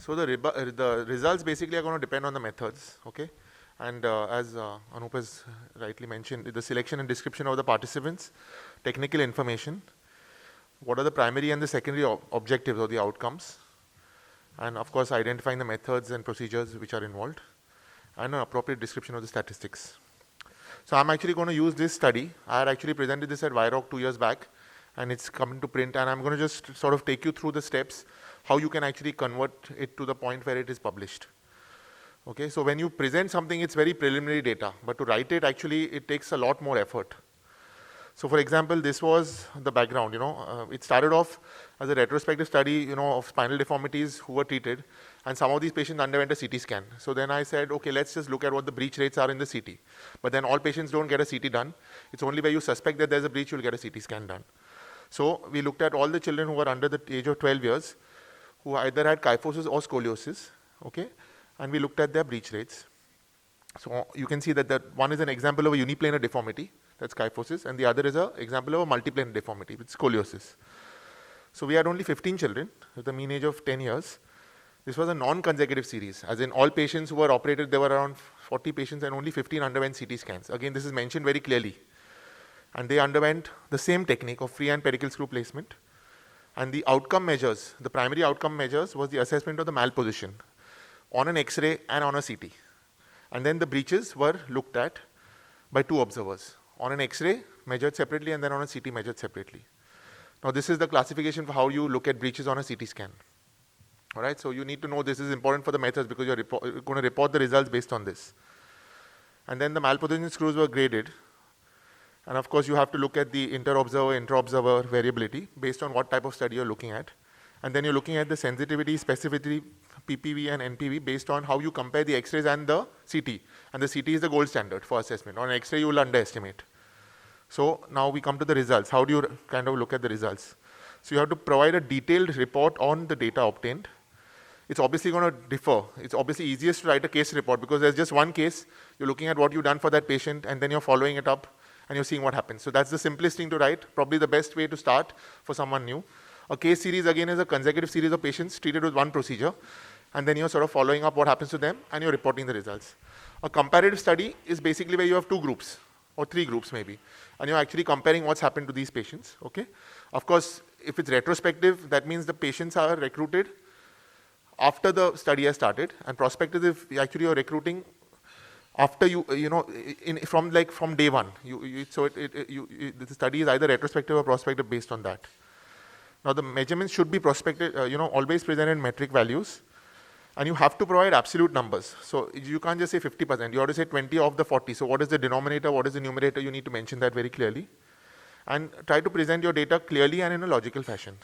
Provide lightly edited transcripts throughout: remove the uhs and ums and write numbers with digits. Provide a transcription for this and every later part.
So the results basically are going to depend on the methods, okay? And as Anup has rightly mentioned, the selection and description of the participants, technical information, what are the primary and the secondary objectives or the outcomes, and of course identifying the methods and procedures which are involved, and an appropriate description of the statistics. So I'm actually going to use this study. I had actually presented this at WIROC 2 years back, and it's coming to print, and I'm going to just sort of take you through the steps, how you can actually convert it to the point where it is published. Okay, so when you present something, it's very preliminary data, but to write it, actually, it takes a lot more effort. So for example, this was the background, it started off as a retrospective study, of spinal deformities who were treated, and some of these patients underwent a CT scan. So then I said, okay, let's just look at what the breach rates are in the CT. But then all patients don't get a CT done. It's only where you suspect that there's a breach, you'll get a CT scan done. So we looked at all the children who were under the age of 12 years, who either had kyphosis or scoliosis, okay? And we looked at their breach rates. So you can see that one is an example of a uniplanar deformity, that's kyphosis, and the other is an example of a multiplanar deformity, with scoliosis. So we had only 15 children with a mean age of 10 years. This was a non-consecutive series, as in all patients who were operated, there were around 40 patients and only 15 underwent CT scans. Again, this is mentioned very clearly. And they underwent the same technique of free and pedicle screw placement. And the outcome measures, the primary outcome measures was the assessment of the malposition on an X-ray and on a CT. And then the breaches were looked at by two observers, on an X-ray measured separately and then on a CT measured separately. Now this is the classification for how you look at breaches on a CT scan. All right, so you need to know this is important for the methods because you're going to report the results based on this. And then the malposition screws were graded. And of course, you have to look at the inter-observer, intra-observer variability based on what type of study you're looking at. And then you're looking at the sensitivity, specificity, PPV and NPV based on how you compare the X-rays and the CT. And the CT is the gold standard for assessment. On X-ray, you will underestimate. So now we come to the results. How do you kind of look at the results? So you have to provide a detailed report on the data obtained. It's obviously going to differ. It's obviously easiest to write a case report because there's just one case. You're looking at what you've done for that patient, and then you're following it up, and you're seeing what happens. So that's the simplest thing to write, probably the best way to start for someone new. A case series, again, is a consecutive series of patients treated with one procedure, and then you're sort of following up what happens to them, and you're reporting the results. A comparative study is basically where you have two groups, or three groups maybe, and you're actually comparing what's happened to these patients, okay? Of course, if it's retrospective, that means the patients are recruited after the study has started, and prospective, if actually you're recruiting after from day one. The study is either retrospective or prospective based on that. Now the measurements should be prospective, always presented in metric values, and you have to provide absolute numbers. So you can't just say 50%, you have to say 20 of the 40. So what is the denominator, what is the numerator, you need to mention that very clearly. And try to present your data clearly and in a logical fashion.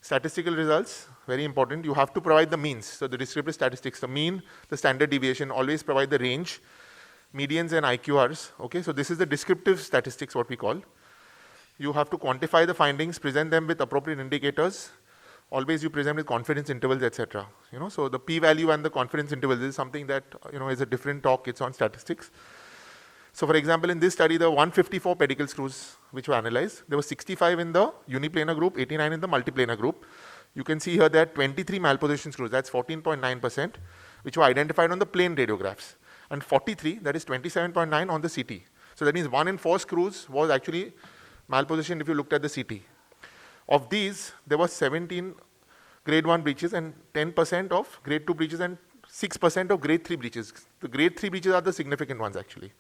Statistical results, very important. You have to provide the means. So the descriptive statistics, the mean, the standard deviation, always provide the range, medians and IQRs. Okay, so this is the descriptive statistics, what we call. You have to quantify the findings, present them with appropriate indicators. Always you present with confidence intervals, etc. So the p-value and the confidence intervals is something that is a different talk. It's on statistics. So for example, in this study, there were 154 pedicle screws which were analyzed. There were 65 in the uniplanar group, 89 in the multiplanar group. You can see here that 23 malposition screws, that's 14.9%, which were identified on the plain radiographs. And 43, that is 27.9 on the CT. So that means 1 in 4 screws was actually malpositioned if you looked at the CT. Of these, there were 17 grade 1 breaches and 10% of grade 2 breaches and 6% of grade 3 breaches. The grade 3 breaches are the significant ones actually.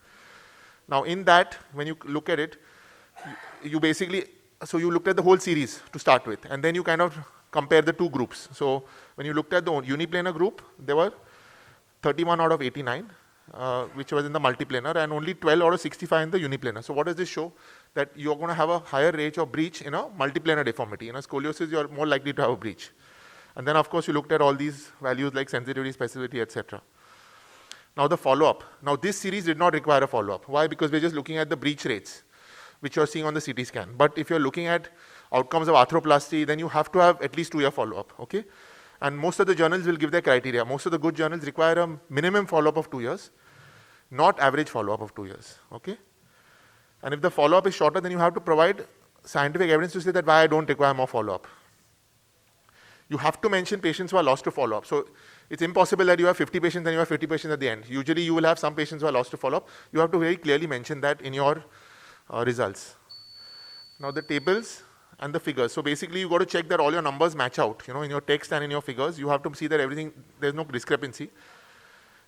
Now in that, when you look at it, you basically, so you looked at the whole series to start with, and then you kind of compare the two groups. So when you looked at the uniplanar group, there were 31 out of 89, which was in the multiplanar, and only 12 out of 65 in the uniplanar. So what does this show? That you're going to have a higher rate of breach in a multiplanar deformity. In a scoliosis, you're more likely to have a breach. And then of course you looked at all these values like sensitivity, specificity, etc. Now the follow-up. Now this series did not require a follow-up. Why? Because we're just looking at the breach rates, which you're seeing on the CT scan. But if you're looking at outcomes of arthroplasty, then you have to have at least 2-year follow-up, okay? And most of the journals will give their criteria. Most of the good journals require a minimum follow-up of 2 years, not average follow-up of 2 years, okay? And if the follow-up is shorter, then you have to provide scientific evidence to say that why I don't require more follow-up. You have to mention patients who are lost to follow-up. So it's impossible that you have 50 patients and you have 50 patients at the end. Usually you will have some patients who are lost to follow-up. You have to very clearly mention that in your results. Now the tables and the figures. So basically you got to check that all your numbers match out, in your text and in your figures. You have to see that everything, there's no discrepancy.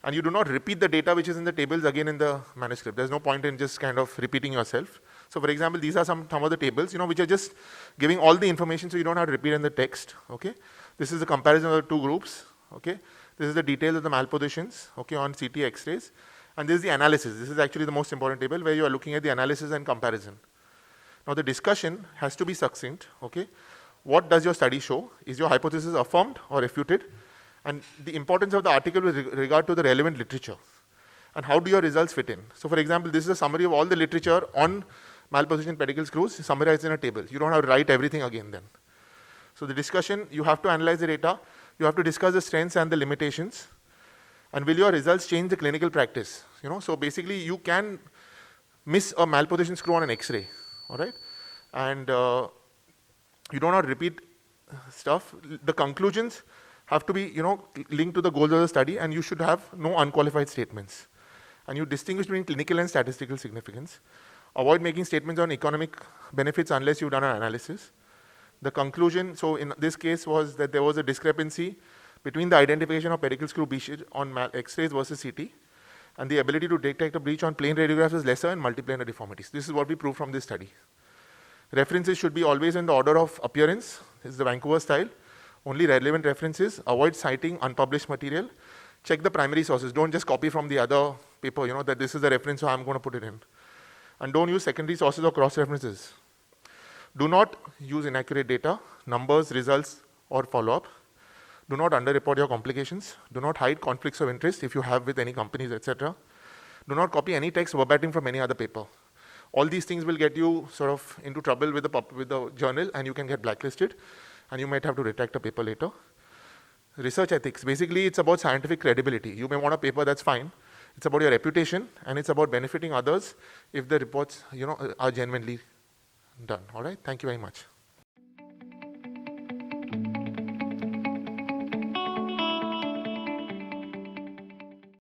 And you do not repeat the data which is in the tables again in the manuscript. There's no point in just kind of repeating yourself. So for example, these are some of the tables, which are just giving all the information so you don't have to repeat in the text, okay? This is the comparison of the two groups, okay? This is the details of the malpositions, okay, on CT X-rays. And this is the analysis. This is actually the most important table where you are looking at the analysis and comparison. Now the discussion has to be succinct, okay? What does your study show? Is your hypothesis affirmed or refuted? And the importance of the article with regard to the relevant literature. And how do your results fit in? So for example, this is a summary of all the literature on malposition pedicle screws summarized in a table. You don't have to write everything again then. So the discussion, you have to analyze the data. You have to discuss the strengths and the limitations. And will your results change the clinical practice? So basically you can miss a malposition screw on an X-ray, all right? And you don't have to repeat stuff. The conclusions have to be, linked to the goals of the study, and you should have no unqualified statements. And you distinguish between clinical and statistical significance. Avoid making statements on economic benefits unless you've done an analysis. The conclusion, so in this case, was that there was a discrepancy between the identification of pedicle screw breach on X-rays versus CT, and the ability to detect a breach on plain radiographs is lesser in multiplanar deformities. This is what we proved from this study. References should be always in the order of appearance. This is the Vancouver style. Only relevant references. Avoid citing unpublished material. Check the primary sources. Don't just copy from the other paper, that this is the reference, so I'm going to put it in. And don't use secondary sources or cross-references. Do not use inaccurate data, numbers, results, or follow-up. Do not underreport your complications. Do not hide conflicts of interest if you have with any companies, etc. Do not copy any text verbatim from any other paper. All these things will get you sort of into trouble with the journal, and you can get blacklisted, and you might have to retract a paper later. Research ethics. Basically, it's about scientific credibility. You may want a paper, that's fine. It's about your reputation, and it's about benefiting others if the reports, are genuinely done. All right? Thank you very much.